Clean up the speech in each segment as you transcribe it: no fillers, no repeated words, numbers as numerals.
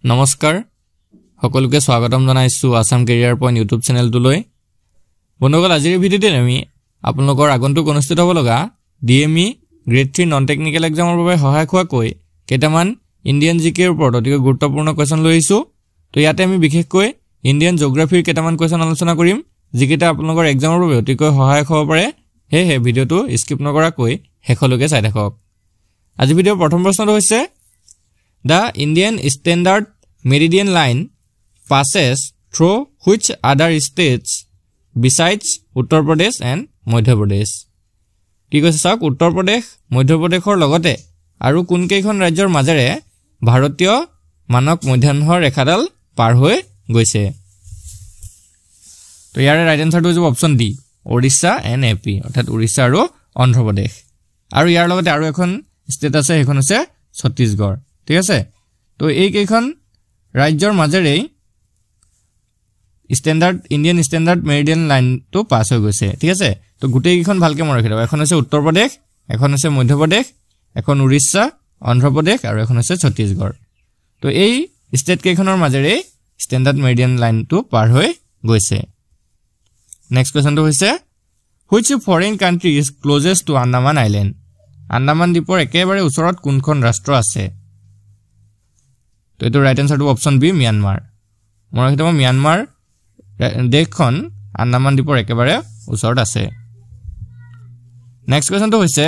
নমস্কাৰ সকলোকে স্বাগতম জনাইছো আসাম কেৰিয়াৰ পইণ্ট ইউটিউব চেনেলটোলৈ বন্ধুসকল আজিৰ ভিডিঅ'তে আমি আপোনালোকৰ আগন্তুক অনুষ্ঠিত হ'ব লগা ডিএমই গ্ৰেড 3 নন টেকনিক্যাল এক্সামৰ বাবে সহায়ক হোৱাকৈ কেইটামান ইণ্ডিয়ান জিকেৰ ওপৰত অতি গুৰুত্বপূৰ্ণ কোৱেশ্চন লৈ আহিছো তো ইয়াতে আমি বিশেষকৈ ইণ্ডিয়ান জিঅ'গ্ৰাফিৰ কেইটামান কোৱেশ্চন আলোচনা কৰিম যিকেইটা আপোনালোকৰ এক্সামৰ বাবে অতিকৈ সহায়ক হ'ব পাৰে হে ভিডিঅ'টো স্কিপ নকৰাকৈ শেষলৈকে চাই থাকক আজি ভিডিঅ'ৰ প্ৰথম প্ৰশ্নটো হৈছে The Indian Standard Meridian Line passes through which other states besides Uttar Pradesh and Madhya Pradesh? কি কৈছে চাওক উত্তৰ প্ৰদেশ মধ্য প্ৰদেশৰ লগতে আৰু কোন কেইখন ৰাজ্যৰ মাজেৰে ভাৰতীয় মানক মধ্যাহ্ন ৰেখাডাল পাৰ হৈ গৈছে তো ইয়াৰ ৰাইট আনসাৰটো হৈছে option D Odisha and AP অৰ্থাৎ ওড়িশা আৰু অন্ধ্ৰ প্ৰদেশ আৰু ইয়াৰ লগতে আৰু এখন ষ্টেট আছে সেইখন হৈছে ছত্তীশগড় ঠিক আছে তো এই কেইখন ৰাজ্যৰ মাজেৰে ইণ্ডিয়ান ষ্টেণ্ডাৰ্ড মেৰিডিয়ান লাইনটো পাছ হৈ গৈছে ঠিক আছে তো গোটেই কেইখন ভালকে মনত ৰাখিব এখন হৈছে উত্তৰ প্ৰদেশ এখন হৈছে মধ্য প্ৰদেশ এখন ওড়িশা অন্ধ্ৰ প্ৰদেশ আৰু এখন হৈছে ছত্তীশগড় তো এই ষ্টেট কেইখনৰ মাজেৰে ষ্টেণ্ডাৰ্ড মেৰিডিয়ান লাইনটো পাৰ হৈ গৈছে নেক্সট কোৱেশ্চনটো হৈছে which foreign country is closest to Andaman Island Andaman দ্বীপৰ একেবাৰে ওচৰত কোনখন ৰাষ্ট্ৰ আছে তো এটো ৰাইট আনসাৰটো অপচন বি মিয়ানমাৰ মনত ৰাখিব মিয়ানমাৰ দেশখন আন্দামান দ্বীপৰ একেবাৰে ওচৰত আছে নেক্সট কোৱেশ্চনটো হৈছে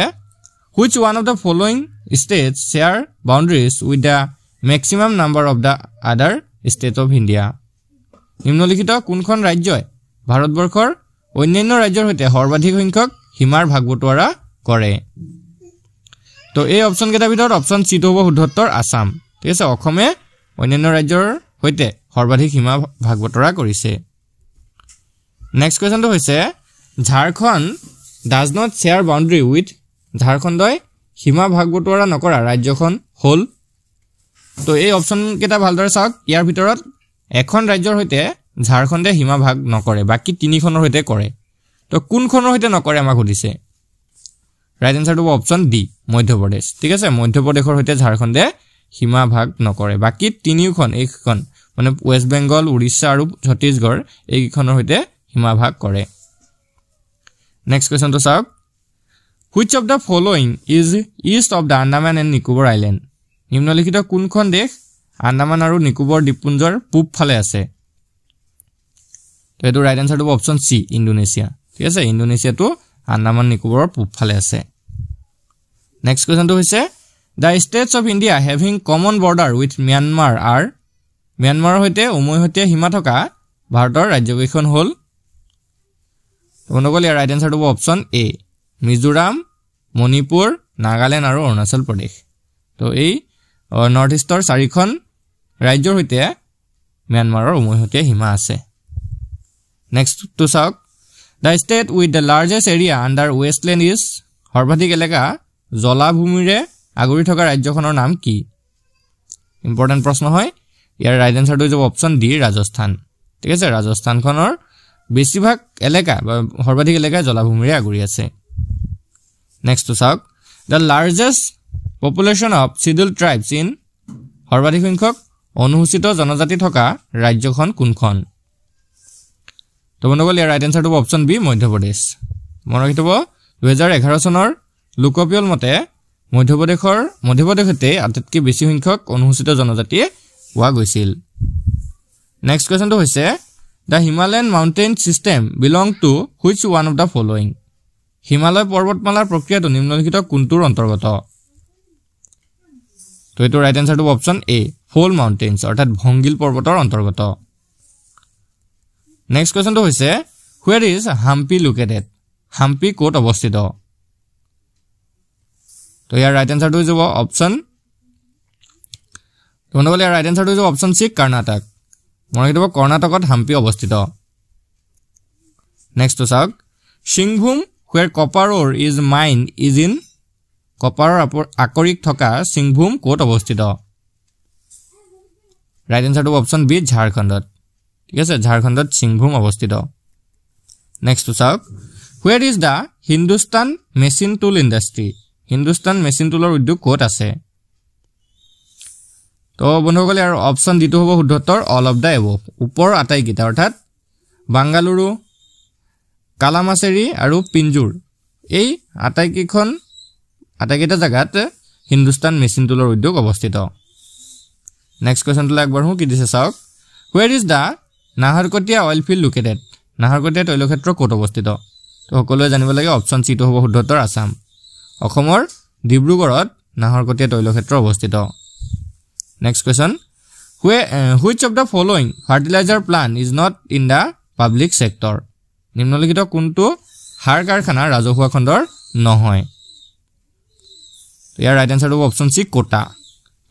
which one of the following states share boundaries with the maximum number of the other states of India নিম্নলিখিত কোনখন ৰাজ্যই ভাৰতবৰ্ষৰ অন্যান্য ৰাজ্যৰ সৈতে সৰ্বাধিক সংখ্যক সীমাৰ ভাগবটোৱাৰা কৰে তো এই অপচন কেইটাৰ ভিতৰত অপচন সি টো হ'ব শুদ্ধ উত্তৰ আসাম ঠিক আছে অসমে অন্যান্য ৰাজ্যৰ সৈতে সৰ্বাধিক সীমা ভাগবতৰা কৰিছে নেক্সট কোৱেশ্চনটো হৈছে Jharkhand does not share boundary with ঝাৰখণ্ডই সীমা ভাগবতৰা নকৰা ৰাজ্যখন হ'ল তো এই অপচন কেইটা ভালদৰে চাওক ইয়াৰ ভিতৰত এখন ৰাজ্যৰ সৈতে ঝাৰখণ্ডে সীমা ভাগ নকৰে বাকি তিনিখনৰ সৈতে কৰে তো কোনখনৰ সৈতে নকৰে আমাক সুধিছে ৰাইট আনসাৰটো অপচন ডি মধ্য প্ৰদেশ ঠিক আছে মধ্য প্ৰদেশৰ সৈতে ঝাৰখণ্ডে সীমা ভাগ নকৰে বাকি তিনিখন এইখন মানে ওয়েষ্ট বেংগল ওড়িশা আৰু ছত্তীশগড় এইখনৰ সৈতে সীমা ভাগ কৰে নেক্সট কোৱেশ্চনটো চাওক which of the following is east of the Andaman and Nicobar Island নিম্নলিখিত কোনখন দেশ আন্দামান আৰু নিকোবৰ দ্বীপপুঞ্জৰ পূব ফালে আছে তো এটো ৰাইট আনসাৰটো অপচন সি ইন্দোনেছিয়া ঠিক আছে ইন্দোনেছিয়াটো আন্দামান নিকোবৰৰ পূব ফালে আছে নেক্সট কোৱেশ্চনটো হৈছে the states of India having common border with Myanmar are Myanmar হৈতে উমৈহতীয়া সীমা থকা ভাৰতৰ ৰাজ্যকেইখন হ'ল বন্ধুসকল ইয়াৰ ৰাইট আনসাৰটো অপচন এ মিজোৰাম মণিপুৰ নাগালেণ্ড আৰু অৰুণাচল প্ৰদেশ তো এই নৰ্থ ইষ্টৰ চাৰিখন ৰাজ্যৰ সৈতে ম্যানমাৰৰ উমৈহতীয়া সীমা আছে নেক্সট টু চাওক the state with the largest area under wasteland is সৰ্বাধিক এলেকা জলাভূমিৰে আগুৰি থকা ৰাজ্যখনৰ নাম কি ইম্পৰ্টেন্ট প্ৰশ্ন হয় ইয়াৰ ৰাইট আনসাৰটো হ'ব অপচন ডি ৰাজস্থান ঠিক আছে ৰাজস্থানখনৰ বেছিভাগ এলেকা বা সৰ্বাধিক এলেকা জলাভূমিৰে আগুৰি আছে নেক্সট টু চাওক the largest population of scheduled tribes in সৰ্বাধিক সংখ্যক অনুসূচিত জনজাতি থকা ৰাজ্যখন কোনখন তো বন্ধুসকল ইয়াৰ ৰাইট আনসাৰটো অপচন বি মধ্য প্ৰদেশ মনত ৰাখিব 2011 চনৰ লোকপিয়ল মতে মধ্য প্ৰদেশতে আটাইতকৈ বেছি সংখ্যক অনুসূচিত জনজাতি পোৱা গৈছিল নেক্সট কোৱেশ্চনটো হৈছে the Himalayan mountain system belong to which one of the following Himalaya পৰ্বতমালাৰ প্ৰক্ৰিয়াটো নিম্নলিখিত কোনটোৰ অন্তৰ্গত তো এটো ৰাইট আনসাৰটো অপচন এ ফল মাউন্টেইনছ অৰ্থাৎ ভংগিল পৰ্বতৰ অন্তৰ্গত নেক্সট কোৱেশ্চনটো হৈছে where is Hampi located Hampi ক'ত অৱস্থিত তো ইয়াৰ ৰাইট আনসাৰটো হ'ব অপচন বন্ধুসকল ইয়াৰ ৰাইট আনসাৰটো হ'ব অপচন সি কৰ্ণাটক মনত ৰাখিব কৰ্ণাটকত হাম্পি অৱস্থিত নেক্সট টু চাওক Singhbhum where copper ore is mined is in কপাৰৰ আকৰিক থকা সিংভূম ক'ত অৱস্থিত ৰাইট আনসাৰটো অপচন বি ঝাৰখণ্ডত ঠিক আছে ঝাৰখণ্ডত সিংভূম অৱস্থিত নেক্সট টু চাওক where is the Hindustan machine tool industry Hindustan machine টুলৰ উদ্যোগ ক'ত আছে তো বন্ধুসকল ইয়াৰ অপচন ডিটো হ'ব শুদ্ধ উত্তৰ অল অফ দা এবভ ওপৰ আটাইকেইটা অৰ্থাৎ বাংগালুৰু কালামাছেৰি আৰু পিঞ্জুৰ এই আটাইকেইটা জাগাত হিন্দুস্তান মেচিন টুলৰ উদ্যোগ অৱস্থিত নেক্সট কোৱেশ্চনটো আগবঢ়ো কি দিছে চাওক where is the Naharkatiya oil field located Naharkatiya তৈলক্ষেত্ৰ ক'ত অৱস্থিত তো সকলোৱে জানিব লাগে অপচন সি টো হ'ব শুদ্ধ উত্তৰ আসাম অসমৰ ডিব্ৰুগড়ত নাহৰকটীয়া তৈলক্ষেত্ৰ অৱস্থিত next question which of the following fertilizer plant is not in the public sector নিম্নলিখিত কোনটো সাৰ কাৰখানা ৰাজহুৱা খণ্ডৰ নহয় তো ইয়াৰ ৰাইট আনসাৰ হ'ব অপচন সি কোটা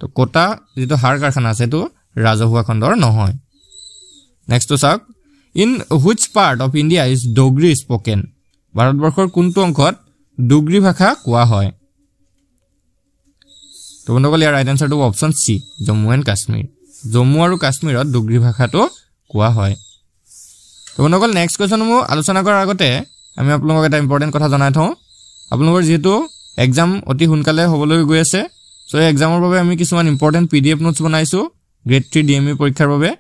তো কোটা যেটো সাৰ কাৰখানা আছে তো ৰাজহুৱা খণ্ডৰ নহয় নেক্সট চাওক in which part of India is Dogri spoken ভাৰতবৰ্ষৰ কোনটো অংশত ডোগৰি ভাষা কোৱা হয় তো বন্ধুসকল ইয়াৰ ৰাইট আনসাৰ হ'ব option C Jammu and Kashmir Jammu আৰু কাশ্মীৰত ডোগৰি ভাষাটো কোৱা হয় তো বন্ধুসকল নেক্সট কোৱেশ্চন মই আলোচনা কৰাৰ আগতে আমি আপোনালোকক এটা ইম্পৰ্টেন্ট কথা জনাই থওঁ আপোনালোকৰ যেহেতু এক্সাম অতি সোনকালে হ'বলৈ গৈ আছে সো এই এক্সামৰ বাবে আমি কিছুমান ইম্পৰ্টেন্ট পিডিএফ নোটছ বনাইছো গ্ৰেড 3 ডিএমই পৰীক্ষাৰ বাবে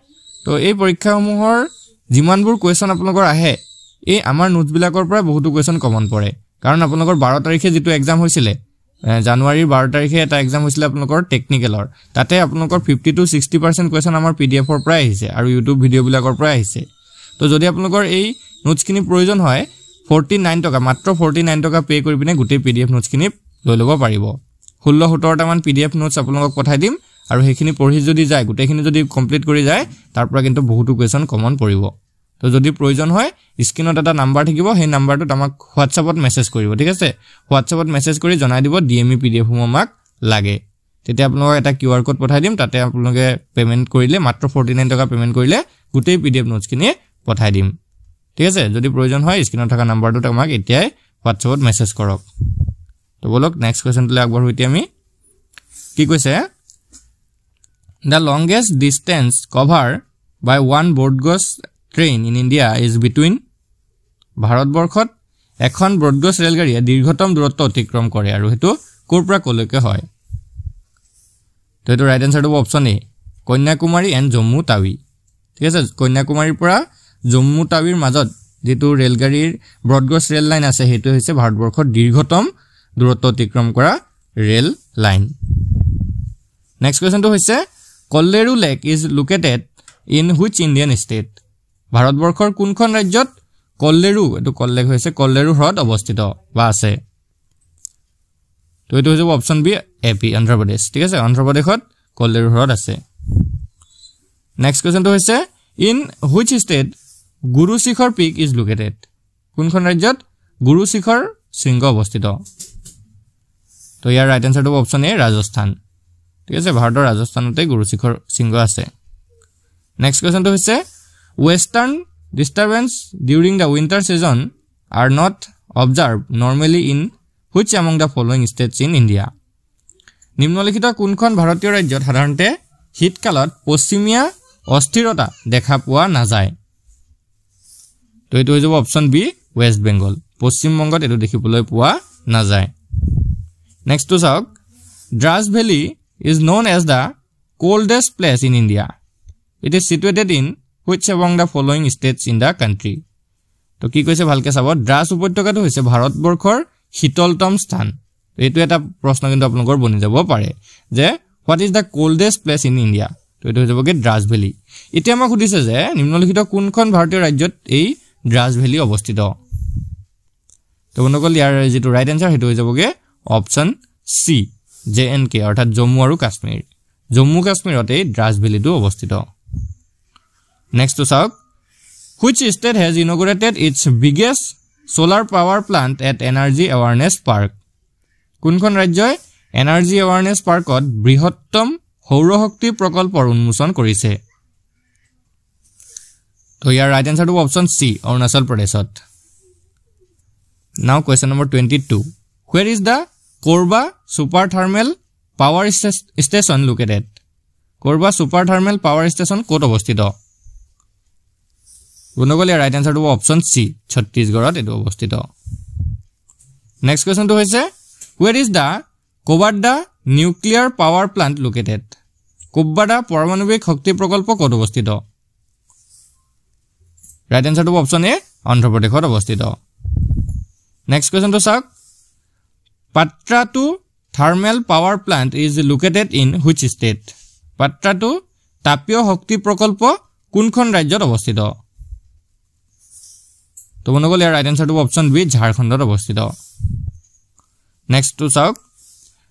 তো এই পৰীক্ষাসমূহৰ যিমানবোৰ কোৱেশ্চন আপোনালোকৰ আহে এই আমাৰ নোটছ বিলাকৰ পৰা বহুতো কোৱেশ্চন কমন পৰে কাৰণ আপোনালোকৰ 12 তাৰিখে যেটো এক্সাম হৈছিলে জানুৱাৰীৰ 12 তাৰিখে এটা এক্সাম হৈছিলে আপোনালোকৰ টেকনিকেলৰ তাতে আপোনালোকৰ 50 to 60% কোৱেশ্চন আমাৰ পিডিএফৰ পৰা আহিছে আৰু ইউটিউব ভিডিও বিলাকৰ পৰা আহিছে তো যদি আপোনালোকৰ এই নোটছখিনি প্ৰয়োজন হয় 49 টকা মাত্ৰ 49 টকা পে কৰি পিনে গোটেই পিডিএফ নোটছখিনি লৈ ল'ব পাৰিব 16-17 টা মান পিডিএফ নোটছ আপোনালোকক পঠাই দিম আৰু হেখিনি পঢ়ি যদি যায় গোটেইখিনি যদি কমপ্লিট কৰি যায় তাৰ পৰা কিন্তু বহুতো কোৱেশ্চন কমন পৰিব তো যদি প্ৰয়োজন হয় স্ক্ৰিনত এটা নাম্বাৰ থাকিব সেই নাম্বাৰটোত আমাক হোৱাটছআপত মেছেজ কৰিব ঠিক আছে হোৱাটছআপত মেছেজ কৰি জনাই দিব ডিএমই পিডিএফ আমাক লাগে তেতিয়া আপোনালোকক এটা কিউআৰ কোড পঠাই দিম তাতে আপোনালোকে পেমেন্ট কৰিলে মাত্ৰ 49 টকা পেমেন্ট কৰিলে গোটেই পিডিএফ নোটছখিনি পঠাই দিম ঠিক আছে যদি প্ৰয়োজন হয় স্ক্ৰিনত থকা নাম্বাৰটোত আমাক এতিয়াই হোৱাটছআপত মেছেজ কৰক তো বলক নেক্সট কোৱেশ্চনটো আগবঢ়ো এতিয়া আমি কি কৈছে The longest distance covered by one broad gauge train in India is between ভাৰতবৰ্ষত এখন ব্ৰড গজ ৰেলগাড়ীয়ে দীৰ্ঘতম দূৰত্ব অতিক্ৰম কৰে আৰু হেতু কোৰ পৰা কলৈকে হয় তো এটো ৰাইট আনসাৰ হ'ব option A Kanyakumari and Jammu Tawi ঠিক আছে কন্যাকুমাৰীৰ পৰা জম্মু টাৱিৰ মাজত যেটো ৰেলগাড়ীৰ ব্ৰড গজ ৰেল লাইন আছে হেতু হৈছে ভাৰতবৰ্ষৰ দীৰ্ঘতম দূৰত্ব অতিক্ৰম কৰা ৰেল লাইন নেক্সট কোৱেশ্চনটো হৈছে কল্লেৰু lake is located in which Indian state ভাৰতবৰ্ষৰ কোনখন ৰাজ্যত কল্লেৰু এটো কল্লেক হৈছে কল্লেৰু হ্ৰদ অৱস্থিত বা আছে তো এটো হৈছে option B AP Andhra Pradesh ঠিক আছে অন্ধ্ৰ প্ৰদেশত কল্লেৰু হ্ৰদ আছে নেক্সট কোৱেশ্চনটো হৈছে in which state Guru Shikhar pick is located কোনখন ৰাজ্যত গুৰু শিখৰ শৃংগ অৱস্থিত তো ইয়াৰ ৰাইট আনসাৰ হ'ব অপচন এ ৰাজস্থান ঠিক আছে ভাৰতৰ ৰাজস্থানতে গুৰু শিখৰ শৃংগ আছে নেক্সট কোৱেশ্চনটো হৈছে western disturbance during the winter season are not observed normally in which among the following states in India নিম্নলিখিত কোনখন ভাৰতীয় ৰাজ্যত সাধাৰণতে শীতকালত পশ্চিমীয়া অস্থিৰতা দেখা পোৱা নাযায় তো এটো হৈ যাব অপচন বি ওয়েস্ট বেংগল পশ্চিম বংগত এটো দেখিবলৈ পোৱা নাযায় নেক্সট টু চাওক Dras valley is known as the coldest place in India it is situated in which among the following states in the country তো কি কৈছে ভালকে চাব দ্ৰাছ উপত্যকাটো হৈছে ভাৰতবৰ্ষৰ শীতলতম স্থান এটো এটা প্ৰশ্ন কিন্তু আপোনালোকৰ বনি যাব পাৰে যে what is the coldest place in India তো এটো হৈ যাবগে দ্ৰাছ ভেলি এতিয়া আমাক সুধিছে যে নিম্নলিখিত কোনখন ভাৰতীয় ৰাজ্যত এই দ্ৰাছ ভেলি অৱস্থিত তো বন্ধুসকল ইয়াৰ যেটো ৰাইট আনসাৰ হেটো হৈ যাবগে অপচন সি JNK অৰ্থাৎ জম্মু আৰু কাশ্মীৰ জম্মু কাশ্মীৰতে দ্ৰাছ ভেলিটো অৱস্থিত নেক্সট টু চাওক which state has inaugurated its biggest solar power plant at energy awareness park কোনখন ৰাজ্যই এনাৰ্জি এৱাৰনেছ পাৰ্কত বৃহত্তম সৌৰ শক্তি প্ৰকল্পৰ উন্মোচন কৰিছে তো ইয়াৰ ৰাইট আনসাৰ হ'ব অপচন সি অৰুণাচল প্ৰদেশত নাও question number 22 where is the Korba Super Thermal Power Station located Korba Super Thermal Power Station ক'ত অৱস্থিত বন্ধুসকল ৰাইট আনসাৰ হ'ব অপচন সি ছত্তীশগড়ত এটো অৱস্থিত নেক্সট কোৱেশ্চনটো হৈছে where is the Kobarda Nuclear Power Plant located কুব্বাডা পাৰমাণৱিক শক্তি প্ৰকল্প ক'ত অৱস্থিত ৰাইট আনসাৰটো অপচন এ অন্ধ্ৰ প্ৰদেশত অৱস্থিত নেক্সট কোৱেশ্চনটো চাওক Patratu thermal power plant is located in which state Patratu তাপীয় শক্তি প্ৰকল্প কোনখন ৰাজ্যত অৱস্থিত তো বন্ধুসকল ইয়াৰ ৰাইট আনসাৰটো অপচন বি ঝাৰখণ্ডত অৱস্থিত নেক্সট টু চাওক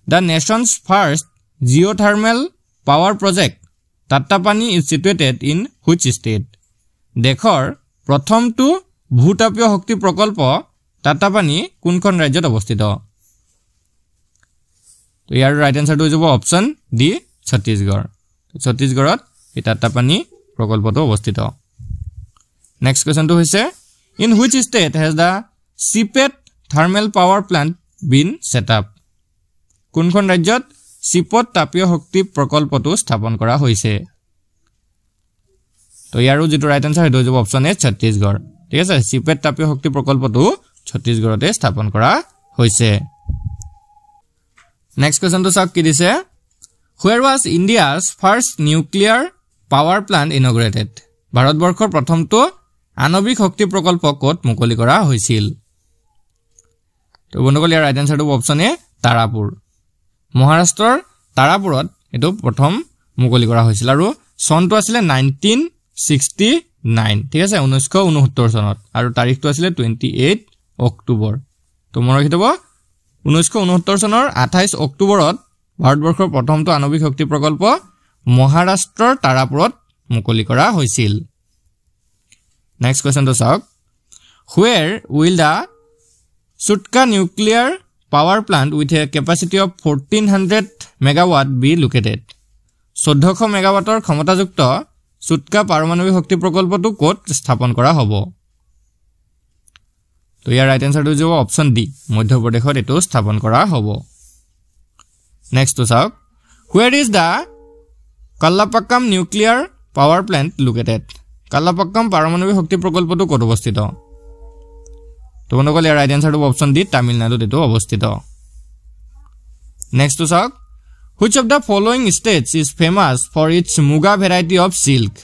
the nation's first geothermal power project Tattapani is situated in which state দেশৰ প্ৰথমটো ভূতাপীয় শক্তি প্ৰকল্প তাত্তাপানী কোনখন ৰাজ্যত অৱস্থিত তো ইয়াৰ ৰাইট আনসাৰটো হৈ যাব অপচন ডি ছত্তীশগড়ত এই তাত্তাপানী প্ৰকল্পটো অৱস্থিত নেক্সট কোৱেশ্চনটো হৈছে in which state has the CIPET thermal power plant bin set up কোনখন ৰাজ্যত চিপট তাপীয় শক্তি প্ৰকল্পটো স্থাপন কৰা হৈছে তো ইয়াৰো যেটো ৰাইট আনসাৰ হেটো যাব অপচন এ ছত্তীশগড় ঠিক আছে চিপেট তাপীয় শক্তি প্ৰকল্পটো ছত্তীশগড়তে স্থাপন কৰা হৈছে নেক্সট কোৱেশ্চনটো চাওক কি দিছে Where was India's first nuclear power plant inaugurated? ভাৰতবৰ্ষৰ প্ৰথমটো আণৱিক শক্তি প্ৰকল্প ক'ত মুকলি কৰা হৈছিল তো বন্ধুসকল ইয়াৰ ৰাইট আনসাৰটো অপচন এ তাৰাপুৰ মহাৰাষ্ট্ৰৰ তাৰাপুৰত এটো প্ৰথম মুকলি কৰা হৈছিল আৰু চনটো আছিল 1969 ঠিক আছে 1969 চনত আৰু তাৰিখটো আছিল 28 অক্টোবৰ তো মনত ৰাখিব 1969 চনৰ 28 অক্টোবৰত ভাৰতবৰ্ষৰ প্ৰথমটো আণৱিক শক্তি প্ৰকল্প মহাৰাষ্ট্ৰৰ তাৰাপুৰত মুকলি কৰা হৈছিল নেক্সট কোৱেশ্চনটো চাওক Where will the Sutka nuclear power plant with a capacity of 1400 megawatt be located 1400 মেগাৱাটৰ ক্ষমতাযুক্ত সুটকা পাৰমাণৱিক শক্তি প্ৰকল্পটো ক'ত স্থাপন কৰা হ'ব তো ইয়াৰ ৰাইট আনসাৰটো হ'ব অপচন ডি মধ্যপ্ৰদেশত এটো স্থাপন কৰা হ'ব নেক্সট টু চাওক Where is the Kallapakkam nuclear power plant located Kallapakkam পাৰমাণৱিক শক্তি প্ৰকল্পটো ক'ত অৱস্থিত তো বন্ধুসকল ইয়াৰ ৰাইট আনসাৰটো অপচন ডি তামিলনাডুত এটো অৱস্থিত নেক্সট টু চাওক Which of the following states is famous for its muga variety of silk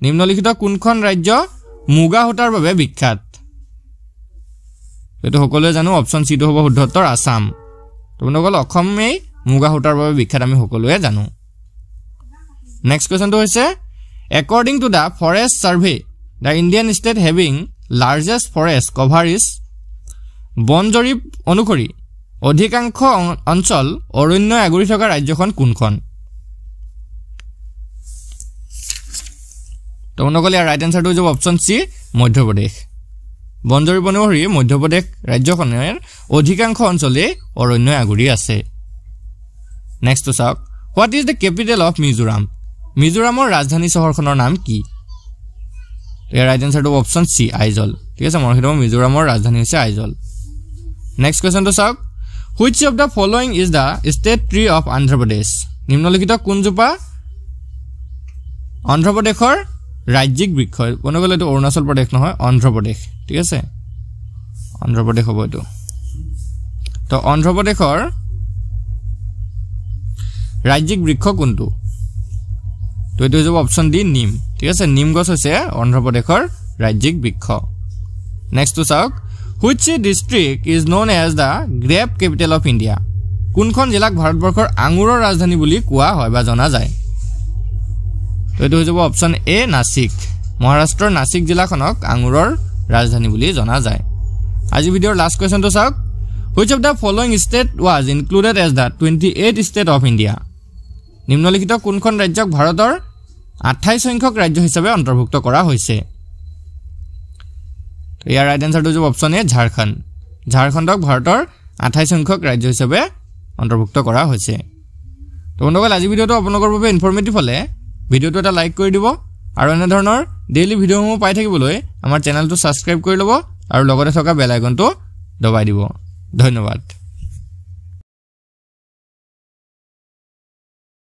নিম্নলিখিত কোনখন ৰাজ্য মুগা সূতাৰ বাবে বিখ্যাত এটো সকলোৱে জানো অপচন সি টো হ'ব শুদ্ধ উত্তৰ আসাম তো বন্ধুসকল অসমে মুগা সূতাৰ বাবে বিখ্যাত আমি সকলোৱে জানো নেক্সট কোৱেশ্চনটো হৈছে According to the forest survey the Indian state having largest forest cover is বনজৰীপ অনুসৰি অধিকাংশ অঞ্চল অৰণ্য আগুৰি থকা ৰাজ্যখন কোনখন তো বন্ধুসকল ইয়াৰ ৰাইট আনসাৰটো হ'ব অপচন সি মধ্যপ্ৰদেশ বনজৰীপ অনুসৰি মধ্যপ্ৰদেশ ৰাজ্যখনৰ অধিকাংশ অঞ্চলে অৰণ্য আগুৰি আছে নেক্সট টু চাওক What is the capital of Mizoram মিজোৰামৰ ৰাজধানী চহৰখনৰ নাম কি ইয়াৰ ৰাইট আনসাৰটো অপচন সি আইজল ঠিক আছে মনত ৰাখিব মিজোৰামৰ ৰাজধানী হৈছে আইজল নেক্সট কোৱেশ্চনটো চাওক Which of the following is the state tree of Andhra Pradesh নিম্নলিখিত কোনজোপা অন্ধ্ৰ প্ৰদেশৰ ৰাজ্যিক বৃক্ষ বনগলে এটো অৰুণাচল প্ৰদেশ নহয় অন্ধ্ৰ প্ৰদেশ ঠিক আছে অন্ধ্ৰ প্ৰদেশ হ'ব এটো তো অন্ধ্ৰ প্ৰদেশৰ ৰাজ্যিক বৃক্ষ কোনটো তো এটো হ'ব অপচন ডি নিম ঠিক আছে নিম গছ হৈছে অন্ধ্ৰ প্ৰদেশৰ ৰাজ্যিক বৃক্ষ নেক্সট টু চাওক Which district is known as the grape capital of India কোনখন জিলাক ভাৰতবৰ্ষৰ আঙুৰৰ ৰাজধানী বুলি কোৱা হয় বা জনা যায় তো এটো হ'ব অপচন এ নাসিক মহাৰাষ্ট্ৰৰ নাসিক জিলাখনক আঙুৰৰ ৰাজধানী বুলি জনা যায় আজি ভিডিওৰ লাষ্ট কোৱেশ্চনটো চাওক Which of the following state was included as the 28th state of India নিম্নলিখিত কোনখন ৰাজ্যক ভাৰতৰ 28 সংখ্যক ৰাজ্য হিচাপে অন্তৰ্ভুক্ত কৰা হৈছে তো ইয়াৰ ৰাইট আনসাৰটো হ'ব অপচন এ ঝাৰখণ্ডক ভাৰতৰ 28 সংখ্যক ৰাজ্য হিচাপে অন্তৰ্ভুক্ত কৰা হৈছে তো বন্ধুসকল আজি ভিডিওটো আপোনালোকৰ বাবে ইনফৰমেটিভ হলে ভিডিওটো এটা লাইক কৰি দিব আৰু এনে ধৰণৰ ডেইলি ভিডিওসমূহ পাই থাকিবলৈ আমাৰ চেনেলটো সাবস্ক্ৰাইব কৰি ল'ব আৰু লগতে থকা বেল আইকনটো দবাই দিব ধন্যবাদ